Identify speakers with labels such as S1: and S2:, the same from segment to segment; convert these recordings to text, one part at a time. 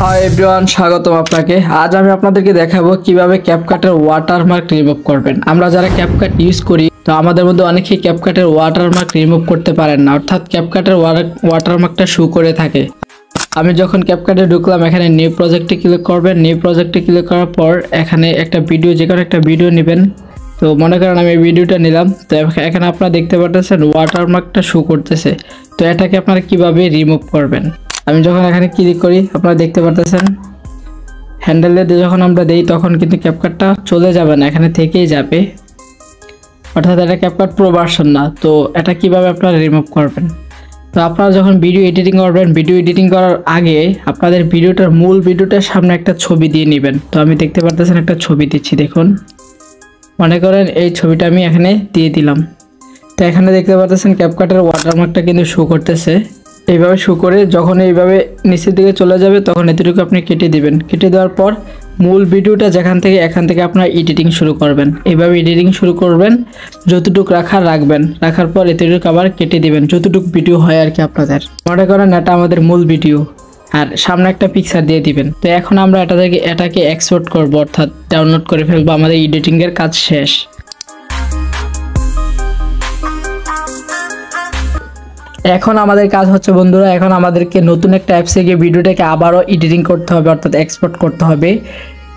S1: Hi everyone, স্বাগতম আপনাকে। আজ আমি আপনাদেরকে দেখাবো কিভাবে ক্যাপকাটের ওয়াটারমার্ক রিমুভ করবেন। আমরা যারা ক্যাপকাট ইউজ করি, তো আমাদের মধ্যে অনেকেই ক্যাপকাটের ওয়াটারমার্ক রিমুভ করতে পারেন না, অর্থাৎ ক্যাপকাটের ওয়াটারমার্কটা শো করে থাকে। আমি যখন ক্যাপকাটে ঢুকলাম, এখানে নিউ প্রজেক্টে ক্লিক করবেন। নিউ প্রজেক্টে ক্লিক করার পর এখানে একটা ভিডিও, যে কোনো একটা ভিডিও নেবেন। তো মনে করেন আমি এই ভিডিওটা নিলাম, তো এখানে আপনারা দেখতে পাচ্ছেন ওয়াটারমার্কটা শো করতেছে। তো এটাকে আপনারা কিভাবে রিমুভ করবেন, আমি যখন এখানে ক্লিক করি আপনারা দেখতে পাচ্ছেন হ্যান্ডেলে দিয়ে যখন আমরা দেই তখন কিন্তু ক্যাপকাটটা চলে যাবে না, এখানে থেকেই যাবে, অর্থাৎ এটা ক্যাপকাট প্রো ভার্সন না। তো এটা কিভাবে আপনারা রিমুভ করবেন, তো আপনারা যখন ভিডিও এডিটিং করবেন, ভিডিও এডিটিং করার আগে আপনাদের ভিডিওটার মূল ভিডিওটার সামনে একটা ছবি দিয়ে নেবেন। তো আমি দেখতে পাচ্ছেন একটা ছবি দিচ্ছি, দেখুন। মনে করেন এই ছবিটা আমি এখানে দিয়ে দিলাম। তো এখানে দেখতে পাচ্ছেন ক্যাপকাটের ওয়াটারমার্কটা কিন্তু শো করতেছে। এইভাবে শো করে যখন এইভাবে নিচের দিকে চলে যাবে তখন এতটুকু আপনি কেটে দিবেন। কেটে দেওয়ার পর মূল ভিডিওটা এখান থেকে আপনার এডিটিং শুরু করবেন। এইভাবে এডিটিং শুরু করবেন, যতটুকু রাখবেন, রাখার পর এতটুকু আবার কেটে দিবেন, যতটুকু ভিডিও হয় আর কি আপনাদের। মনে করেন এটা আমাদের মূল ভিডিও, আর সামনে একটা পিকচার দিয়ে দিবেন। তো এখন আমরা এটাকে এক্সপোর্ট করব, অর্থাৎ ডাউনলোড করে ফেলবো। আমাদের এডিটিংয়ের কাজ শেষ। এখন আমাদের কাজ হচ্ছে বন্ধুরা, এখন আমাদেরকে নতুন একটা অ্যাপসে গিয়ে ভিডিওটাকে আবারও এডিটিং করতে হবে, অর্থাৎ এক্সপোর্ট করতে হবে।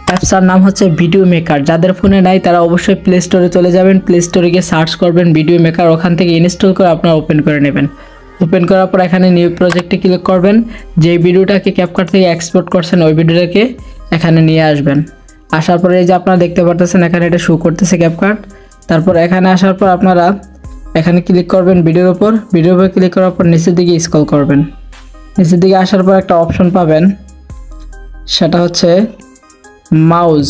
S1: অ্যাপসটার নাম হচ্ছে ভিডিও মেকার। যাদের ফোনে নাই তারা অবশ্যই প্লে স্টোরে চলে যাবেন, প্লে স্টোরে গিয়ে সার্চ করবেন ভিডিও মেকার, ওখান থেকে ইনস্টল করে আপনারা ওপেন করে নেবেন। ওপেন করার পর এখানে নিউ প্রজেক্টে ক্লিক করবেন। যে ভিডিওটাকে ক্যাপকাট থেকে এক্সপোর্ট করছেন ওই ভিডিওটাকে এখানে নিয়ে আসবেন। আসার পরে এই যে আপনারা দেখতে পাচ্ছেন এখানে এটা শো করতেছে ক্যাপকাট। তারপর এখানে আসার পর আপনারা এখানে ক্লিক করবেন ভিডিওর উপর ক্লিক করার পর নিচের দিকে স্ক্রল করবেন। নিচের দিকে আসার পর একটা অপশন পাবেন, সেটা হচ্ছে মাউস।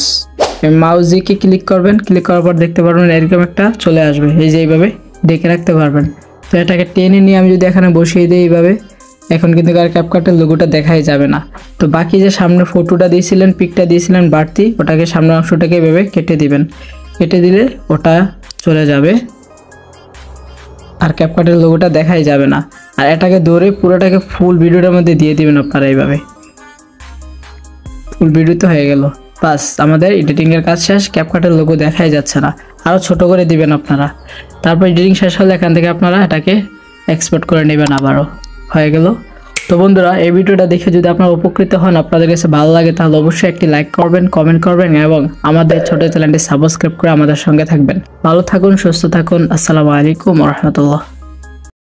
S1: এই মাউসকে ক্লিক করবেন। ক্লিক করার পর দেখতে পারবেন এরকম একটা চলে আসবে, এই যে এইভাবে দেখে রাখতে পারবেন। তো এটাকে টেনে নিয়ে আমি যদি এখানে বসিয়ে দিই এইভাবে, এখন কিন্তু আর ক্যাপকাটের লোগোটা দেখাই যাবে না। তো বাকি যে সামনে ফটোটা দিয়েছিলেন, পিকটা দিয়েছিলেন বাড়তি, ওটাকে সামনের অংশটাকে এভাবে কেটে দিবেন। কেটে দিলে ওটা চলে যাবে, আর ক্যাপকাটের লোগোটা দেখাই যাবে না। আর এটাকে ধরে পুরোটাকে ফুল ভিডিওটার মধ্যে দিয়ে দিবেন আপনারা এইভাবে। ফুল ভিডিও তো হয়ে গেল, বাস আমাদের এডিটিংয়ের কাজ শেষ। ক্যাপকাটের লোগো দেখাই যাচ্ছে না, আরও ছোট করে দিবেন আপনারা। তারপর এডিটিং শেষ হলে এখান থেকে আপনারা এটাকে এক্সপোর্ট করে নেবেন, আবারও হয়ে গেল। তো বন্ধুরা, এই ভিডিওটা দেখে যদি আপনারা উপকৃত হন, আপনাদের কাছে ভালো লাগে, তাহলে অবশ্যই একটি লাইক করবেন, কমেন্ট করবেন এবং আমাদের ছোট চ্যানেলটি সাবস্ক্রাইব করে আমাদের সঙ্গে থাকবেন। ভালো থাকুন, সুস্থ থাকুন। আসসালামু আলাইকুম ওয়া রাহমাতুল্লাহ।